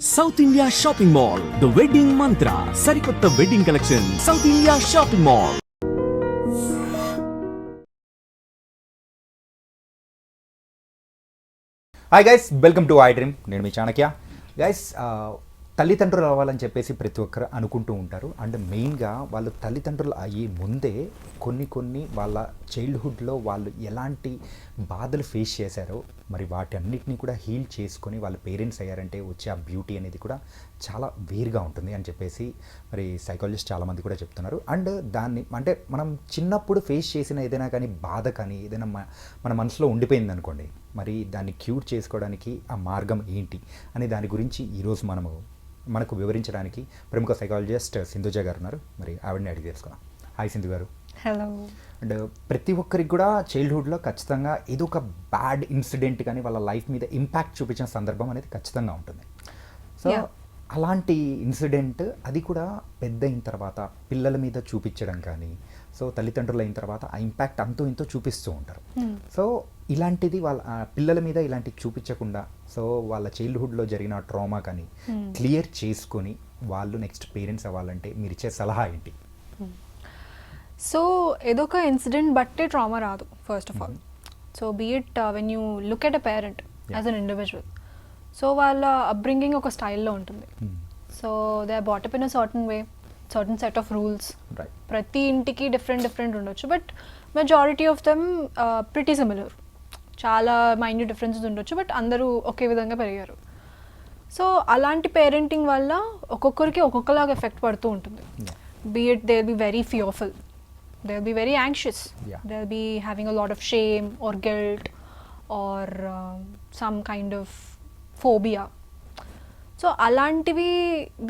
South India Shopping Mall, The Wedding Mantra, Sarikotta Wedding Collection, South India Shopping Mall. Hi guys, welcome to iDream. నేను మీ Chanakya. Guys, తల్లిదండ్రులు అవ్వాలని చెప్పేసి ప్రతి ఒక్కరు అనుకుంటూ ఉంటారు. అండ్ మెయిన్గా వాళ్ళు తల్లిదండ్రులు అయ్యే ముందే కొన్ని వాళ్ళ చైల్డ్హుడ్లో వాళ్ళు ఎలాంటి బాధలు ఫేస్ చేశారో మరి వాటి అన్నిటినీ కూడా హీల్ చేసుకొని వాళ్ళ పేరెంట్స్ అయ్యారంటే వచ్చే ఆ బ్యూటీ అనేది కూడా చాలా వేరుగా ఉంటుంది అని చెప్పేసి మరి సైకాలజిస్ట్ చాలామంది కూడా చెప్తున్నారు. అండ్ దాన్ని అంటే మనం చిన్నప్పుడు ఫేస్ చేసిన ఏదైనా కానీ బాధ కానీ ఏదైనా మన మనసులో ఉండిపోయింది అనుకోండి, మరి దాన్ని క్యూర్ చేసుకోవడానికి ఆ మార్గం ఏంటి అనే దాని గురించి ఈరోజు మనకు వివరించడానికి ప్రముఖ సైకాలజిస్ట్ సింధుజ గారు ఉన్నారు. మరి ఆవిడని అడిగి తెలుసుకున్నాం. హాయ్ సింధు గారు. హలో. అండ్ ప్రతి ఒక్కరికి కూడా చైల్డ్హుడ్లో ఖచ్చితంగా ఏదో ఒక బ్యాడ్ ఇన్సిడెంట్ కానీ వాళ్ళ లైఫ్ మీద ఇంపాక్ట్ చూపించిన సందర్భం అనేది ఖచ్చితంగా ఉంటుంది. సో అలాంటి ఇన్సిడెంట్ అది కూడా పెద్ద అయిన తర్వాత పిల్లల మీద చూపించడం కానీ, సో తల్లిదండ్రులు అయిన తర్వాత ఆ ఇంపాక్ట్ అంతో ఇంతో చూపిస్తూ ఉంటారు. సో ఇలాంటిది వాళ్ళ పిల్లల మీద ఇలాంటివి చూపించకుండా, సో వాళ్ళ చైల్డ్హుడ్లో జరిగిన ట్రామా కానీ క్లియర్ చేసుకొని వాళ్ళు నెక్స్ట్ పేరెంట్స్ అవ్వాలంటే మీరు ఇచ్చే సలహా ఏంటి? సో ఏదో ఒక ఇన్సిడెంట్ బట్టే ట్రామా రాదు first of all. So be it when you look at a parent as an individual, so వాళ్ళ అప్బ్రింగింగ్ ఒక స్టైల్లో ఉంటుంది. So they are brought up in a certain way, certain set of rules. ప్రతి ఇంటికి different ఉండొచ్చు, but majority of them pretty similar. చాలా minute differences ఉండొచ్చు, but అందరూ ఒకే విధంగా పెరిగారు. సో అలాంటి పేరెంటింగ్ వల్ల ఒక్కొక్కరికి ఒక్కొక్కలాగా ఎఫెక్ట్ పడుతూ ఉంటుంది. Be it they will be very fearful, they will be very anxious, they'll be having a lot of shame or guilt or some kind of phobia. So alantivi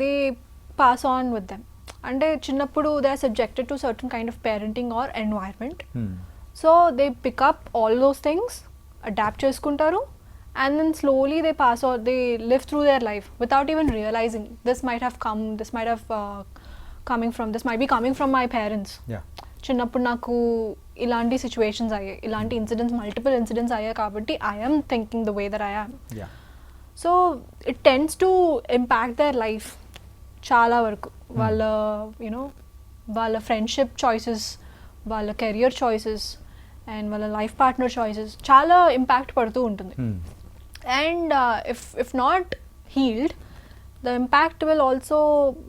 they pass on with them, and chinnappudu they are subjected to certain kind of parenting or environment. So they pick up all those things, adapt cheskuntaru, and then slowly they pass on, they live through their life without even realizing this might have be coming from my parents. చిన్నప్పుడు నాకు ఇలాంటి situations అయ్యాయి, ఇలాంటి multiple incidents అయ్యాయి కాబట్టి I'm thinking the way that I am. So it tends to impact their life చాలా వరకు. వాళ్ళ ఫ్రెండ్షిప్ చాయిసెస్, వాళ్ళ కెరియర్ చాయిసెస్ అండ్ వాళ్ళ లైఫ్ పార్ట్నర్ చాయిసెస్ చాలా ఇంపాక్ట్ పడుతూ ఉంటుంది. And if not healed, the impact will also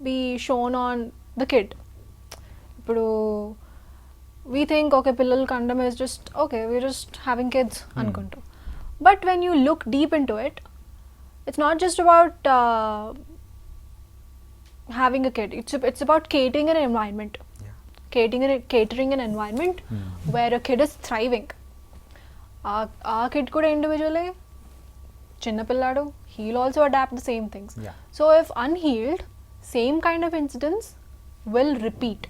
be shown on the kid. ఇప్పుడు we think okay, pillal kandam is just okay, we're just having kids anukuntu, but when you look deep into it, it's not just about having a kid, it's about catering an environment, catering an environment where a kid is thriving. Our kid kuda individually chinna pilladu, he'll also adapt the same things. So if unhealed, same kind of incidents will repeat.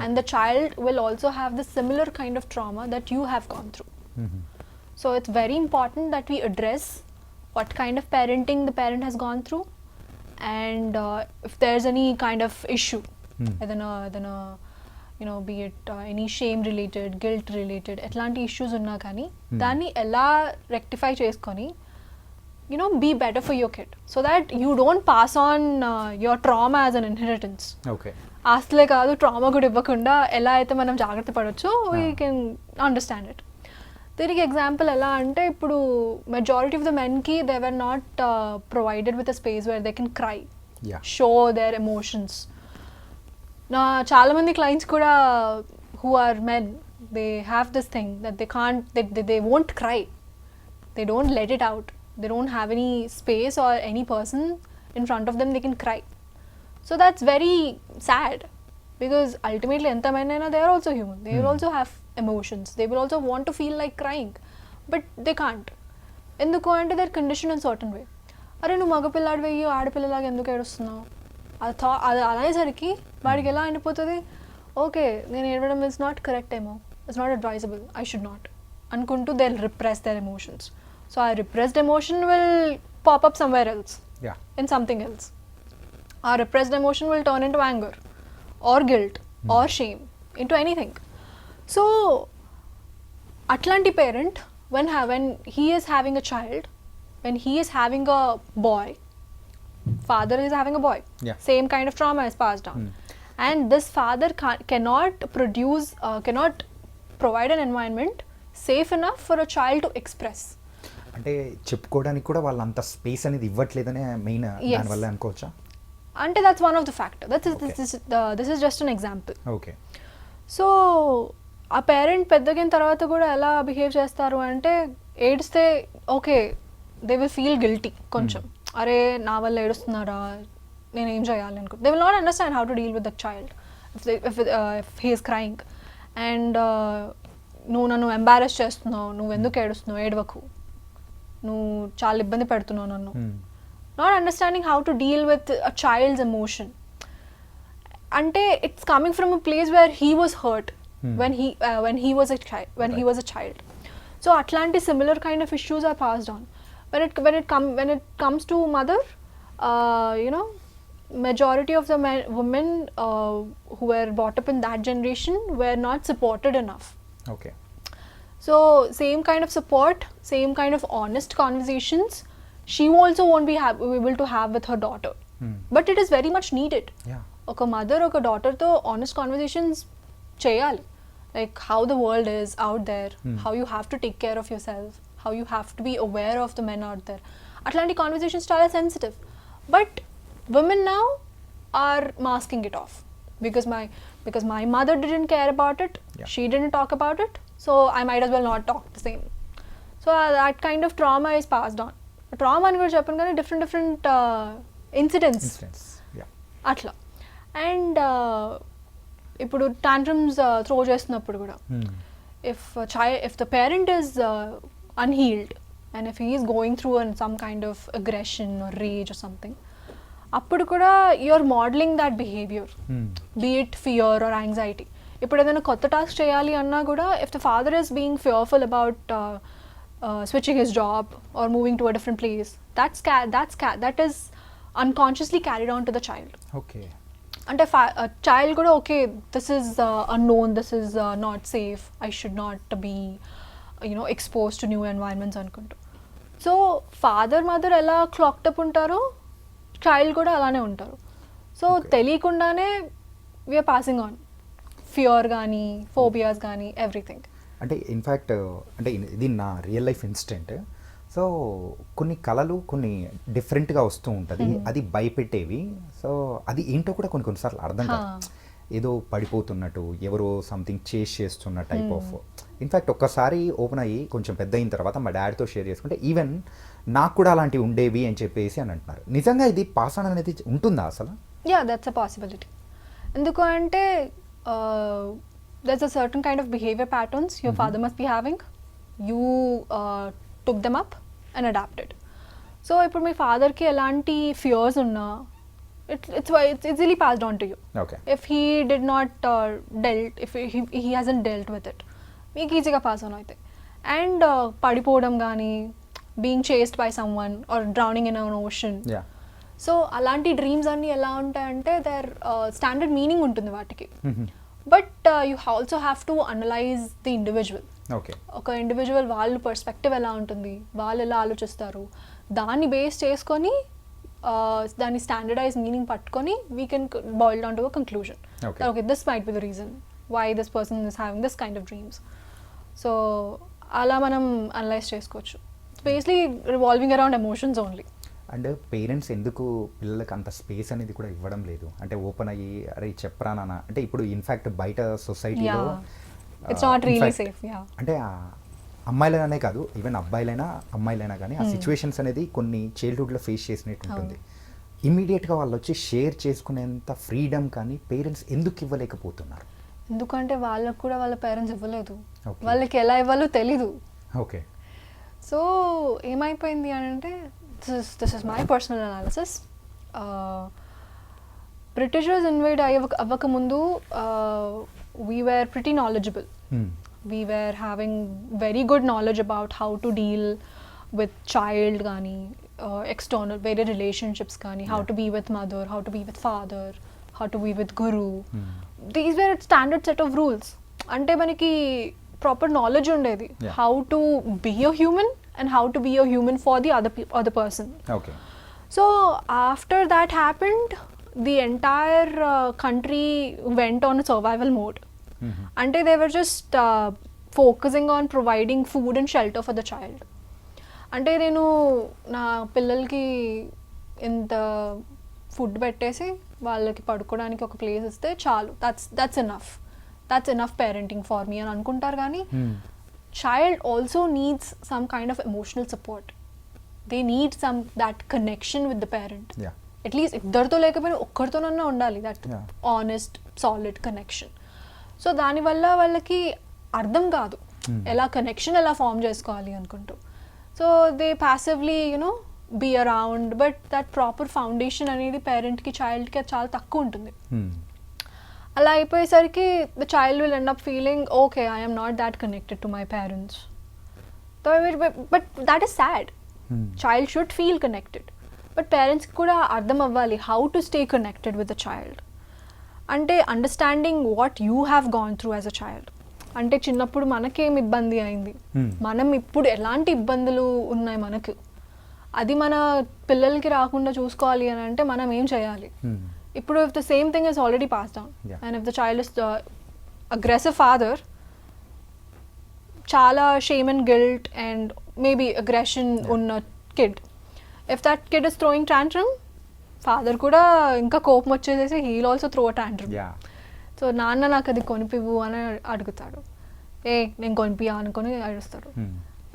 And the child will also have the similar kind of trauma that you have gone through. So it's very important that we address what kind of parenting the parent has gone through, and if there's any kind of issue, then be it any shame related, guilt related, etlanti issues unna kani danni ella rectify cheskoni, be better for your kid, so that you don't pass on your trauma as an inheritance. Okay. ఆస్తులే కాదు, trauma కూడా ఇవ్వకుండా ఎలా అయితే మనం జాగ్రత్త పడవచ్చు, we can understand it. దీనికి ఎగ్జాంపుల్ ఎలా అంటే, ఇప్పుడు మెజారిటీ ఆఫ్ ద మెన్కి they were not provided with a space where they can cry, show their emotions. నా చాలామంది క్లయింట్స్ కూడా who are men, they have this thing that they can't, they won't cry, they don't let it out, they don't have any space or any person in front of them they can cry. So that's very sad, because ultimately enta men aina, they are also human, they will also have emotions, they will also want to feel like crying, but they can't. Enduku ante they're conditioned in certain way. Are nu maga pilladu veyi aadapillalaga enduku edustunnao, adi alanesariki vaadiki ela andipotadi, okay nenu edavadam is not correct emo, it's not advisable, I should not anukuntu they'll repress their emotions. So a repressed emotion will pop up somewhere else, in something else. Our repressed emotion will turn into anger or guilt or shame, into anything. So atlanti parent, when he is having a child, when he is having a boy, father is having a boy. Yeah. Same kind of trauma is passed down. And this father cannot provide an environment safe enough for a child to express. అంటే చెప్పుకోవడానికి కూడా వాళ్ళు అంత space అనేది ఇవ్వట్లేదనే main Yes. దానివల్ల అనుకోవచ్చా? అంటే that's one of the factor. This is just an example. Okay. So ఆ పేరెంట్ పెద్దగిన తర్వాత కూడా ఎలా బిహేవ్ చేస్తారు అంటే ఏడిస్తే okay they will feel guilty కొంచెం, అరే నా వల్ల ఏడుస్తున్నారా, నేను ఏం చేయాలి అనుకో. They will not understand how to deal with the child if he is crying. And నువ్వు నన్ను ఎంబారెస్ చేస్తున్నావు, నువ్వు ఎందుకు ఏడుస్తున్నావు, ఏడవకు, నువ్వు చాలా ఇబ్బంది పెడుతున్నావు నన్ను. Not understanding how to deal with a child's emotion. అంటే it's coming from a place where he was hurt when he was a child. So atlanti similar kind of issues are passed on. When it comes to mother, majority of the women who were brought up in that generation were not supported enough. Okay. So same kind of support, same kind of honest conversations she also won't be able to have with her daughter. But it is very much needed. Yeah. Oka mother oka daughter tho honest conversations cheyali, like how the world is out there, how you have to take care of yourself, how you have to be aware of the men out there. Atlanti conversations are sensitive, but women now are masking it off because my mother didn't care about it. Yeah. She didn't talk about it, so I might as well not talk the same. So that kind of trauma is passed on. Trauma ani kuda cheppanu gaani different incidents Yeah. atla. And ఇప్పుడు tantrums throw చేస్తున్నప్పుడు కూడా if the parent is unhealed and if he is going through some kind of aggression or rage or something, అప్పుడు కూడా you're modeling that behavior, be it fear or anxiety. ఇప్పుడు ఏదైనా కొత్త task చేయాలి అన్నా కూడా if the father is being fearful about switching his job or moving to a different place, that is unconsciously carried on to the child. Okay. అంటే child కూడా okay this is unknown, this is not safe, I should not be expose to new environments అనుకుంటూ. So father mother ఎలా clocked up ఉంటారో child కూడా అలానే ఉంటారు. So తెలియకుండానే we're passing on fear కానీ ఫోబియాస్ కానీ ఎవ్రీథింగ్. అంటే ఇన్ఫ్యాక్ట్ అంటే ఇది నా రియల్ లైఫ్ ఇన్సిడెంట్. సో కొన్ని కళలు కొన్ని డిఫరెంట్గా వస్తూ ఉంటుంది, అది భయపెట్టేవి. సో అది ఏంటో కూడా కొన్నిసార్లు అర్థం కాదు, ఏదో పడిపోతున్నట్టు, ఎవరో సంథింగ్ చేస్ చేస్తున్న టైప్ ఆఫ్. ఇన్ఫ్యాక్ట్ ఒక్కసారి ఓపెన్ అయ్యి కొంచెం పెద్ద అయిన తర్వాత మా డాడీతో షేర్ చేసుకుంటే ఈవెన్ నాకు కూడా అలాంటివి ఉండేవి అని చెప్పేసి అని అంటున్నారు. నిజంగా ఇది పాస్ ఆన్ అనేది ఉంటుందా అసలు? Yeah, that's a possibility. ఎందుకు అంటే there's a certain kind of behavior patterns your father must be having. You took them up and adapted. So ఇప్పుడు మీ ఫాదర్కి ఎలాంటి ఫియర్స్ ఉన్నా it's easily passed on to you. Okay. If he did not if he hasn't dealt with it, మీకు ఈజీగా pass on అవుతాయి. And పడిపోవడం కానీ being chased by someone or drowning in an ocean. So అలాంటి dreams అన్నీ ఎలా ఉంటాయంటే their standard meaning ఉంటుంది వాటికి. But you also have to analyse the individual. ఒక ఇండివిజువల్ వాళ్ళ పర్స్పెక్టివ్ ఎలా ఉంటుంది, వాళ్ళు ఎలా ఆలోచిస్తారు, దాన్ని బేస్ చేసుకొని దాని స్టాండర్డైజ్ మీనింగ్ పట్టుకొని we can boil down to a conclusion. Okay, this might be the reason why this person is having this kind of dreams. So అలా మనం అనలైజ్ చేసుకోవచ్చు. It's basically revolving around emotions only. And parents ఎందుకు పిల్లలకి అంత space అనేది కూడా ఇవ్వడం లేదు? అంటే ఓపెన్ అయ్యి అరే చెప్పరా నాన్న అంటే ఇప్పుడు ఇన్ఫ్యాక్ట్ బయట సొసైటీలో ఇట్స్ నాట్ రియల్లీ సేఫ్. అంటే అమ్మాయిలనే కాదు, ఈవెన్ అబ్బాయిలైనా అమ్మాయిలైనా కానీ ఆ సిచ్యువేషన్స్ అనేది కొన్ని చైల్డ్హుడ్లో ఫేస్ చేసినట్టు ఉంటుంది. ఇమీడియట్గా వాళ్ళు వచ్చి షేర్ చేసుకునేంత ఫ్రీడమ్ కానీ పేరెంట్స్ ఎందుకు ఇవ్వలేకపోతున్నారు? ఎందుకంటే వాళ్ళకు కూడా వాళ్ళ పేరెంట్స్ ఇవ్వలేదు, వాళ్ళకి ఎలా ఇవ్వాలో తెలీదు. ఓకే. సో ఏమైపోయింది అని అంటే this is my personal analysis. Britishers invade అవ్వక ముందు we were pretty knowledgeable. We were having very good knowledge about how to deal with child gaani, external various relationships gaani, how to be with mother, how to be with father, how to be with guru. These were a standard set of rules. అంటే మనకి proper knowledge ఉండేది how to be a human and how to be a human for the other person. Okay. So after that happened the entire country went on survival mode. అంటే they were just focusing on providing food and shelter for the child. అంటే నేను నా పిల్లలకి ఇంత food పెట్టేసి వాళ్ళకి పడుకోవడానికి ఒక ప్లేస్ ఇస్తే చాలు, that's enough parenting for me అని అనుకుంటారు. కానీ child also needs some kind of emotional support. They need that connection with the parent. Yeah. At least ఇద్దరితో లేకపోయినా ఒక్కరితోనన్నా ఉండాలి that honest solid connection. So దానివల్ల వాళ్ళకి అర్థం కాదు ఎలా కనెక్షన్ ఎలా ఫామ్ చేసుకోవాలి అనుకుంటూ. So they passively be around, but that proper foundation అనేది పేరెంట్కి చైల్డ్కి చాలా తక్కువ ఉంటుంది. అలా అయిపోయేసరికి the child will end up feeling okay I am not that connected to my parents. But that is sad. Child should feel connected, but పేరెంట్స్కి కూడా అర్థం అవ్వాలి how to stay connected with the child. అంటే understanding what you have gone through as a child. అంటే చిన్నప్పుడు మనకేం ఇబ్బంది అయింది, మనం ఇప్పుడు ఎలాంటి ఇబ్బందులు ఉన్నాయి మనకు, అది మన పిల్లలకి రాకుండా చూసుకోవాలి అని అంటే మనం ఏం చేయాలి. ఇప్పుడు if the same thing is already passed down, and if the child is the aggressive father, chala shame and guilt and maybe aggression ఉన్న kid, if that kid is throwing tantrum, father కూడా ఇంకా కోపం వచ్చేసేసి he will also throw a tantrum. So నాన్న నాకు అది కొనిపివ్వు అని అడుగుతాడు, నేను కొనిపియా అనుకొని అడుస్తాడు.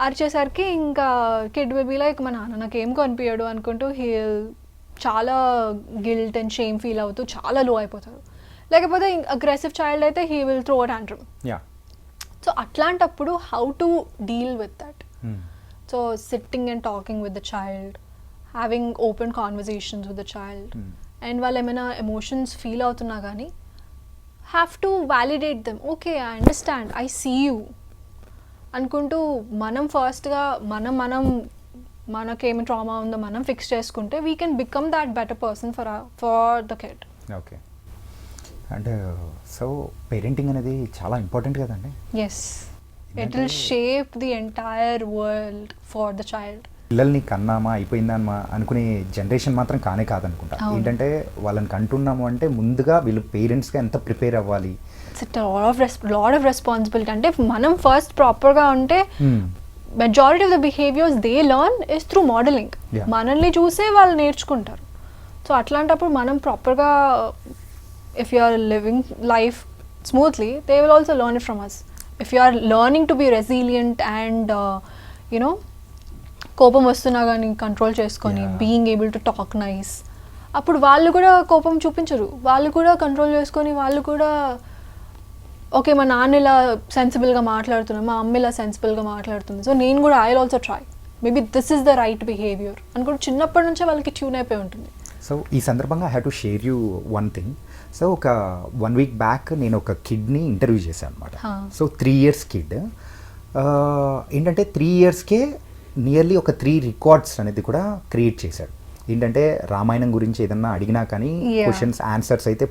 అరిచేసరికి ఇంకా కిడ్ విల్ బి లైక్ మా నాన్న నాకు ఏం కొనిపించాడు అనుకుంటూ he చాలా గిల్ట్ అండ్ షేమ్ ఫీల్ అవుతూ చాలా లో అయిపోతారు. లేకపోతే అగ్రెసివ్ చైల్డ్ అయితే he will throw a tantrum. So అట్లాంటప్పుడు how to deal with that. So sitting and talking with the child, having open conversations with the child, and వాళ్ళు ఏమైనా emotions feel అవుతున్నా కానీ have to validate them. Okay I understand, I see you అనుకుంటూ మనం ఫస్ట్గా మనకేమి trauma ఉందో మనం ఫిక్స్ చేసుకుంటే we can become that better person for the kid. Okay. అంటే సో పేరెంటింగ్ అనేది చాలా ఇంపార్టెంట్ కదండి. Yes, it will shape the entire world for the child. పిల్లల్ని కన్నామా అయిపోయిందమ్మా అనుకునే జనరేషన్ మాత్రం కానే కాదనుకుంటా. ఏంటంటే వాళ్ళని కంటున్నాము అంటే ముందుగా వీళ్ళు పేరెంట్స్గా ఎంత ప్రిపేర్ అవ్వాలి. It's lot of responsibility. అంటే మనం ఫస్ట్ ప్రాపర్గా ఉంటే majority of the behaviors they learn is through modeling. మనల్ని చూసే వాళ్ళు నేర్చుకుంటారు. సో అట్లాంటప్పుడు మనం ప్రాపర్గా if you are living life smoothly, they will also learn it from us. If you are learning to be resilient and కోపం వస్తున్నా కానీ కంట్రోల్ చేసుకొని being able to talk nice, అప్పుడు వాళ్ళు కూడా కోపం చూపించరు, వాళ్ళు కూడా కంట్రోల్ చేసుకొని వాళ్ళు కూడా ఓకే మా నాన్న ఇలా సెన్సిబుల్గా మాట్లాడుతున్నాను, మా అమ్మ ఇలా సెన్సిబుల్గా మాట్లాడుతుంది, సో నేను కూడా I will also try, maybe this is the right behaviour అనుకుంటే చిన్నప్పటి నుంచే వాళ్ళకి ట్యూన్ అయిపోయి ఉంటుంది. సో ఈ సందర్భంగా I have to share you one thing. So ఒక 1 week బ్యాక్ నేను ఒక కిడ్ని ఇంటర్వ్యూ చేశాను అనమాట. సో 3 years కిడ్ ఏంటంటే 3 yearsకే నియర్లీ ఒక 3 records అనేది కూడా క్రియేట్ చేశాడు. ఏంటంటే రామాయణం గురించి ఏదన్నా అడిగినా కానీ క్వశ్చన్స్ ఆన్సర్స్ అయితే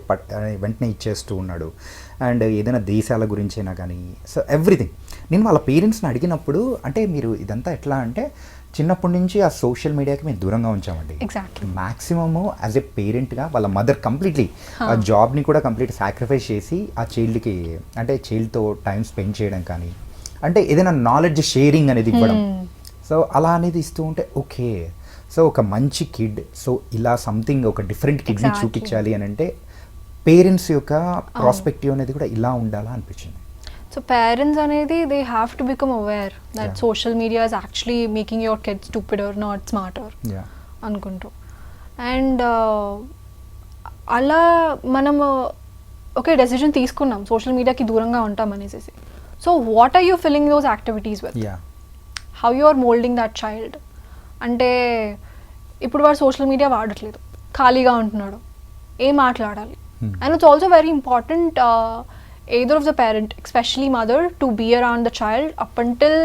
వెంటనే ఇచ్చేస్తూ ఉన్నాడు. అండ్ ఏదైనా దేశాల గురించి అయినా కానీ సో ఎవ్రీథింగ్. నేను వాళ్ళ పేరెంట్స్ని అడిగినప్పుడు అంటే మీరు ఇదంతా ఎట్లా అంటే చిన్నప్పటి నుంచి ఆ సోషల్ మీడియాకి మేము దూరంగా ఉంచామండి. మ్యాక్సిమము యాజ్ ఎ పేరెంట్గా వాళ్ళ మదర్ కంప్లీట్లీ ఆ జాబ్ని కూడా కంప్లీట్ సాక్రిఫైస్ చేసి ఆ చైల్డ్కి అంటే చైల్డ్తో టైం స్పెండ్ చేయడం కానీ అంటే ఏదైనా నాలెడ్జ్ షేరింగ్ అనేది ఇవ్వడం. సో అలా అనేది ఇస్తూ ఉంటే ఓకే సో ఒక మంచి కిడ్ సో ఇలా సంథింగ్ ఒక డిఫరెంట్ కిడ్ని చూపించాలి అని అంటే పేరెంట్స్ యొక్క ప్రాస్పెక్టివ్ అనేది కూడా ఇలా ఉండాలా అనిపించింది. సో పేరెంట్స్ అనేది they have to become aware that social media is actually making your kids stupid or not smarter అనుకుంటూ. అండ్ అలా మనము ఓకే డెసిషన్ తీసుకున్నాం సోషల్ మీడియాకి దూరంగా ఉంటాం అనేసి. So what are you filling those activities with, how you are moulding that child. అంటే ఇప్పుడు వాడు సోషల్ మీడియా వాడట్లేదు, ఖాళీగా ఉంటున్నాడు, ఏం మాట్లాడాలి. And it's also very important either of the parent, especially mother, to be around the child up until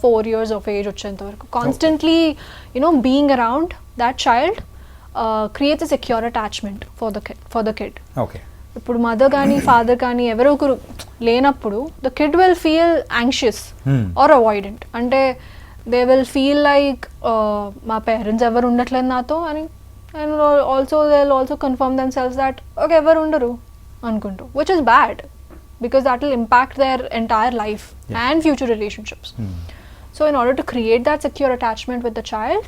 4 years of age వచ్చేంత వరకు. Constantly being around that child creates a secure attachment for the kid. Okay. ఇప్పుడు mother కానీ father కానీ ఎవరో ఒకరు లేనప్పుడు the kid will feel anxious or avoidant. అంటే they will feel like మా పేరెంట్స్ ఎవరు ఉండట్లేదు నాతో అని and also they'll also confirm themselves that okay evaru undaru anukuntu, which is bad because that will impact their entire life and future relationships. So in order to create that secure attachment with the child,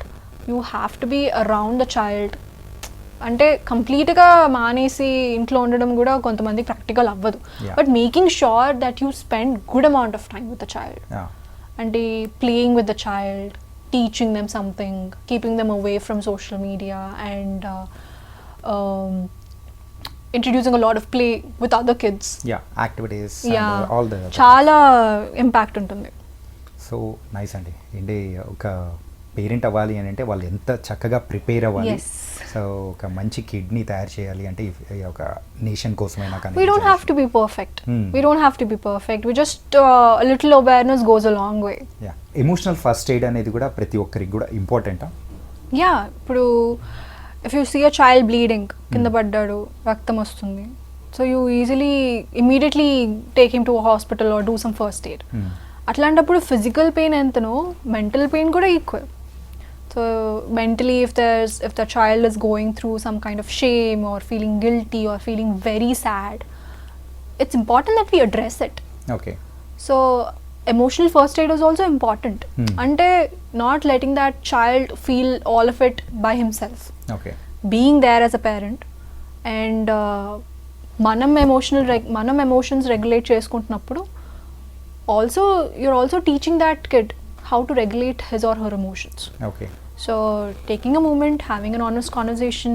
you have to be around the child. అంటే కంప్లీట్గా మానేసి ఇంట్లో ఉండడం కూడా కొంతమంది practical అవ్వదు, but making sure that you spend good amount of time with the child. అంటే playing with the child, teaching them something, keeping them away from social media and introducing a lot of play with other kids. Activities and all the చాలా impact ఉంటుంది. So nice అండి. ఏంటి ఒక parent అవ్వాలి అని అంటే వాళ్ళు ఎంత చక్కగా ప్రిపేర్ అవ్వాలి. సో ఒక మంచి కిడ్నీ తయారు చేయాలి అంటే ఒక నేషన్ కోసమైనా కానీ we don't have to be perfect. We don't have to be perfect. We just a little awareness goes a long way. Emotional first aid అనేది కూడా ప్రతి ఒక్కరికి కూడా ఇంపార్టెంటా? ఇప్పుడు if you see a child bleeding, కింద పడ్డాడు, రక్తం వస్తుంది, so you easily immediately take him to a hospital or do some first aid. అట్లాంటప్పుడు ఫిజికల్ పెయిన్ ఎంతనో మెంటల్ పెయిన్ కూడా equal. So mentally if the child is going through some kind of shame or feeling guilty or feeling very sad, it's important that we address it. Okay. So emotional first aid is also important. అంటే not letting that child feel all of it by himself. Okay. Being there as a parent and మనం emotions regulate చేసుకుంటున్నప్పుడు also you're also teaching that kid how to regulate his or her emotions. Okay. So taking a moment, having an honest conversation,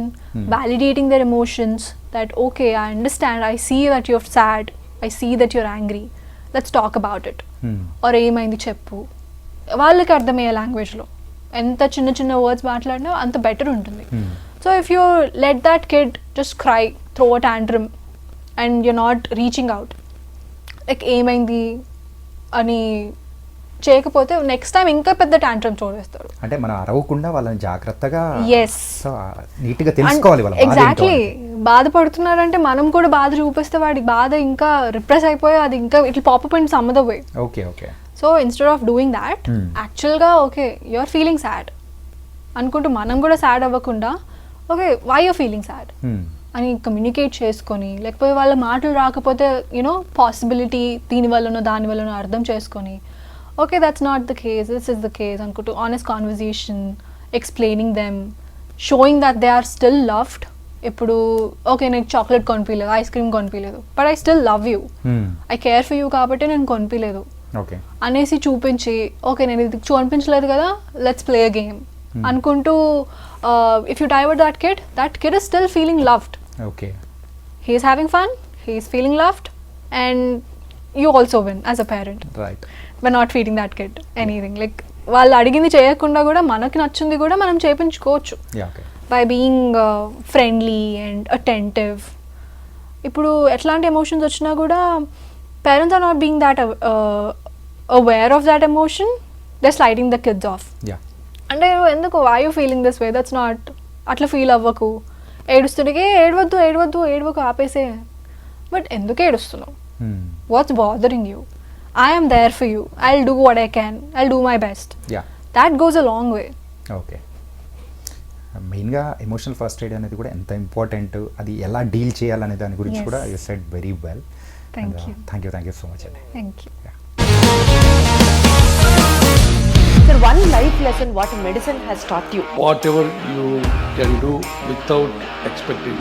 validating their emotions, that okay, I understand, I see that you're sad, I see that you're angry, let's talk about it. Or ఏమైంది చెప్పు, వాళ్ళకి అర్థమయ్యే లాంగ్వేజ్లో ఎంత చిన్న చిన్న words మాట్లాడినా అంత బెటర్ ఉంటుంది. So if you let that kid just cry, throw a tantrum and you're not reaching out, like ఏమైంది అని చేయకపోతే నెక్స్ట్ టైం ఇంకా పెద్ద టాంట్రమ్ చూడేస్తారు. అంటే మనం అరవకుండా వాళ్ళని జాగ్రత్తగా నీట్గా తెలుసుకోవాలి. ఎగ్జాక్ట్లీ. బాధపడుతున్నారంటే మనం కూడా బాధ చూపిస్తే వాడికి బాధ ఇంకా రిప్రెస్ అయిపోయి అది ఇంకా ఇట్లా pop up in some other way. Okay okay. So instead of doing that యాక్చువల్గా okay you are feeling sad అనుకుంటూ మనం కూడా సాడ్ అవ్వకుండా okay why you're feeling sad అని కమ్యూనికేట్ చేసుకొని, లేకపోతే వాళ్ళ మాటలు రాకపోతే యూనో పాసిబిలిటీ దీనివల్లనో దానివల్లనో అర్థం చేసుకొని okay that's not the case, this is the case అనుకుంటూ honest conversation, explaining them, showing that they are still loved. ఇప్పుడు ఓకే నేను చాక్లెట్ కొనిపించలేదు, ఐస్ క్రీమ్ కొనిపించలేదు, but I still love you, I care for you కాబట్టి నేను కొనిపించలేదు అనేసి చూపించి okay నేను ఇది చూపించలేదు కదా లెట్స్ ప్లే అ గేమ్ అనుకుంటూ if you divert that kid is still feeling loved. Okay, he is having fun, he is feeling loved and you also win as a parent. Right. We're not feeding that kid anything. Like వాళ్ళు అడిగింది చేయకుండా కూడా మనకి నచ్చింది కూడా మనం చేయించుకోవచ్చు by being friendly and attentive. ఇప్పుడు ఎట్లాంటి ఎమోషన్స్ వచ్చినా కూడా parents are not being that aware of that emotion, they sliding the kids off. అంటే ఎందుకు why you feeling this way, that's not, అట్లా ఫీల్ అవ్వకు, ఏడుస్తుండే ఏడవకు ఆపేసే, బట్ ఎందుకు ఏడుస్తున్నావు, what's bothering you, I am there for you, I'll do what I can, I'll do my best. That goes a long way. Okay. మెయిన్గా emotional first aid అనేది కూడా ఎంత ఇంపార్టెంట్, అది ఎలా డీల్ చేయాలనే దాని గురించి కూడా you said very well. Thank you so much అండి. Thank you. Sir, one life lesson what medicine has taught you. Whatever you can do without expecting.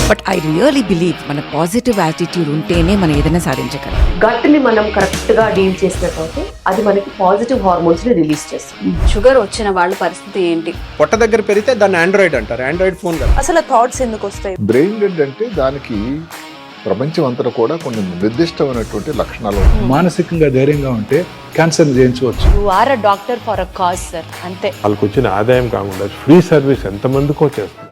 But I really believe మన positive attitude ఉంటేనే మనం ఏదైనా సాధించగలం. గట్ని మనం కరెక్ట్గా deal చేసినట్లయితే అది మనకి పాజిటివ్ హార్మోన్స్ని రిలీజ్ చేస్తుంది. షుగర్ వచ్చిన వాళ్ళ పరిస్థితి ఏంటి? పొట్ట దగ్గర పెరిగితే దాన్ని ఆండ్రాయిడ్ అంటారు, ఆండ్రాయిడ్ ఫోన్ కదా. అసలు థాట్స్ ఎందుకు వస్తాయి? బ్రెయిన్ డెడ్ అంటే దానికి ప్రపంచం అంతా కూడా కొన్ని నిర్దిష్టమైనటువంటి లక్షణాలు. మానసికంగా ధైర్యంగా ఉంటే క్యాన్సర్ జయించవచ్చు. You are a doctor for a cause sir, అంతే. వాళ్ళకి వచ్చిన ఆదాయం కాకుండా ఫ్రీ సర్వీస్ ఎంతమందికో చేస్తుంది.